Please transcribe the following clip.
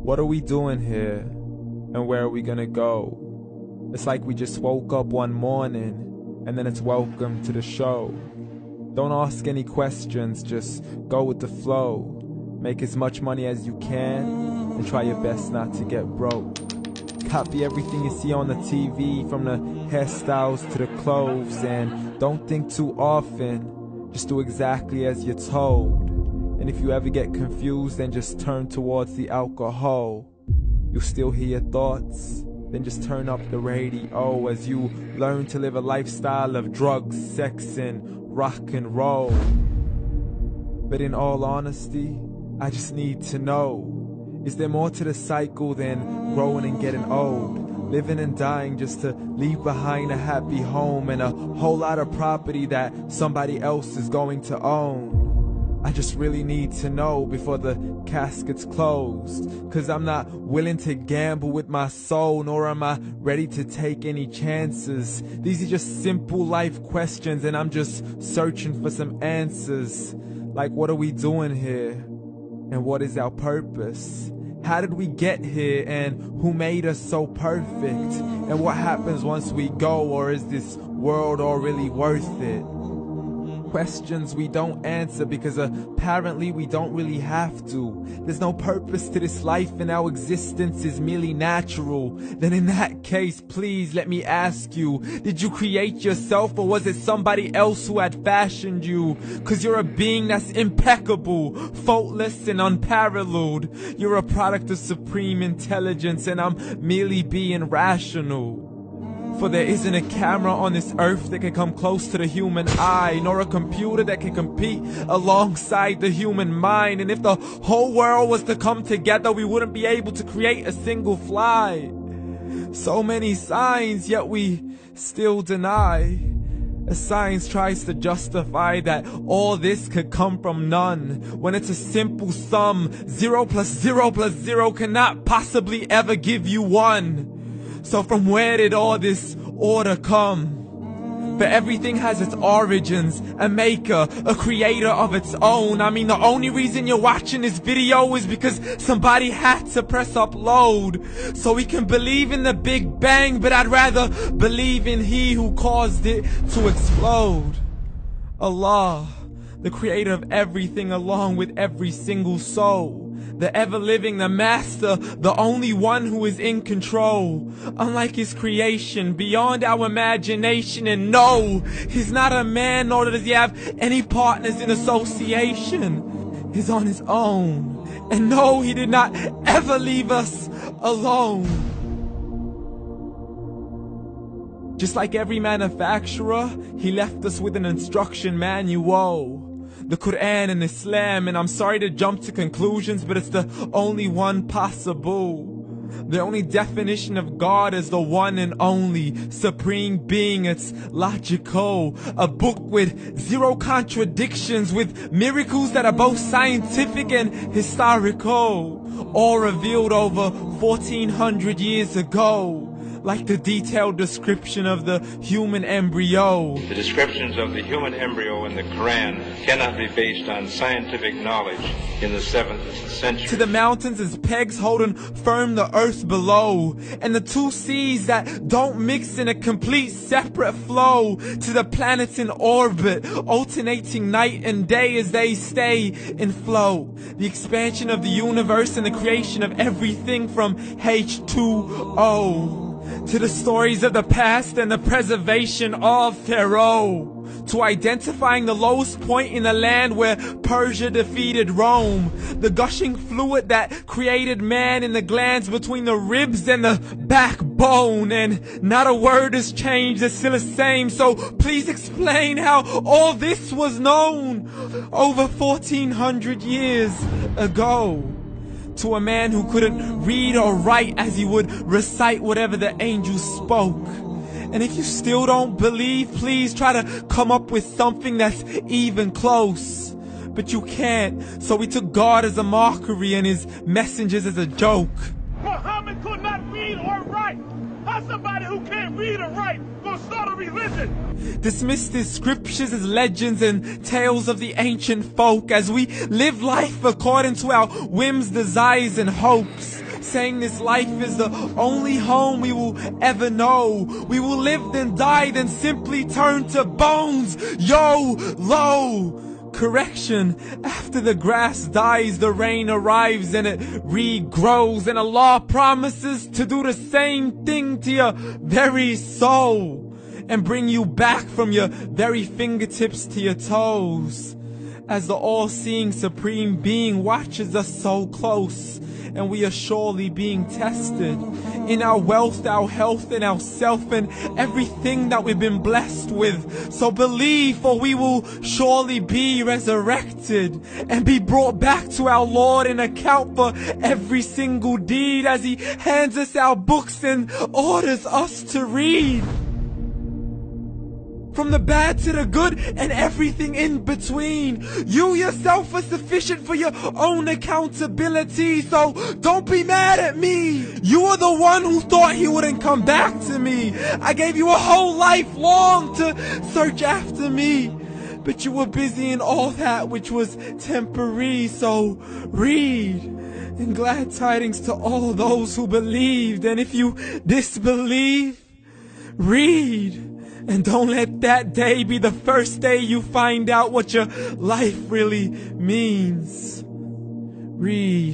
What are we doing here? And where are we gonna go? It's like we just woke up one morning and then it's welcome to the show. Don't ask any questions, just go with the flow. Make as much money as you can and try your best not to get broke. Copy everything you see on the TV, from the hairstyles to the clothes, and don't think too often, just do exactly as you're told. And if you ever get confused, then just turn towards the alcohol. You'll still hear your thoughts, then just turn up the radio as you learn to live a lifestyle of drugs, sex, and rock and roll. But in all honesty, I just need to know, is there more to the cycle than growing and getting old? Living and dying just to leave behind a happy home and a whole lot of property that somebody else is going to own. I just really need to know before the casket's closed, 'cause I'm not willing to gamble with my soul, nor am I ready to take any chances. These are just simple life questions and I'm just searching for some answers. Like, what are we doing here? And what is our purpose? How did we get here, and who made us so perfect? And what happens once we go, or is this world all really worth it? Questions we don't answer because apparently we don't really have to. There's no purpose to this life and our existence is merely natural. Then in that case, please let me ask you, did you create yourself, or was it somebody else who had fashioned you? 'Cause you're a being that's impeccable, faultless and unparalleled. You're a product of supreme intelligence and I'm merely being rational. For there isn't a camera on this earth that can come close to the human eye, nor a computer that can compete alongside the human mind. And if the whole world was to come together, we wouldn't be able to create a single fly. So many signs, yet we still deny. As science tries to justify that all this could come from none, when it's a simple sum. 0 plus 0 plus 0 cannot possibly ever give you 1. So from where did all this order come? For everything has its origins, a maker, a creator of its own. I mean, the only reason you're watching this video is because somebody had to press upload. So we can believe in the Big Bang, but I'd rather believe in He who caused it to explode. Allah, the creator of everything along with every single soul. The ever-living, the master, the only one who is in control. Unlike his creation, beyond our imagination. And no, he's not a man, nor does he have any partners in association. He's on his own. And no, he did not ever leave us alone. Just like every manufacturer, he left us with an instruction manual. The Quran and Islam, and I'm sorry to jump to conclusions, but it's the only one possible. The only definition of God is the one and only supreme being. It's logical, a book with 0 contradictions, with miracles that are both scientific and historical, all revealed over 1400 years ago. Like the detailed description of the human embryo. The descriptions of the human embryo in the Quran cannot be based on scientific knowledge in the 7th century. To the mountains as pegs holding firm the earth below, and the 2 seas that don't mix in a complete separate flow. To the planets in orbit, alternating night and day as they stay in flow. The expansion of the universe and the creation of everything from H2O. To the stories of the past and the preservation of Pharaoh. To identifying the lowest point in the land where Persia defeated Rome. The gushing fluid that created man in the glands between the ribs and the backbone. And not a word has changed, it's still the same. So please explain how all this was known over 1400 years ago. To a man who couldn't read or write, as he would recite whatever the angels spoke. And if you still don't believe, please try to come up with something that's even close. But you can't, so we took God as a mockery and his messengers as a joke. Muhammad could not read or write. How's somebody who can't read or write gonna start a religion? Dismiss his scriptures as legends and tales of the ancient folk, as we live life according to our whims, desires, and hopes. saying this life is the only home we will ever know. We will live then die, then simply turn to bones. YOLO! Correction, after the grass dies, the rain arrives and it regrows, and Allah promises to do the same thing to your very soul and bring you back from your very fingertips to your toes, as the all-seeing supreme being watches us so close, and we are surely being tested in our wealth, our health, and our self, and everything that we've been blessed with. So believe, for we will surely be resurrected and be brought back to our Lord and account for every single deed, as He hands us our books and orders us to read. From the bad to the good and everything in between. You yourself are sufficient for your own accountability, so don't be mad at me. You are the one who thought He wouldn't come back to me. I gave you a whole life long to search after me, but you were busy in all that which was temporary. So read, and glad tidings to all those who believed. And if you disbelieve, read. And don't let that day be the first day you find out what your life really means. Read.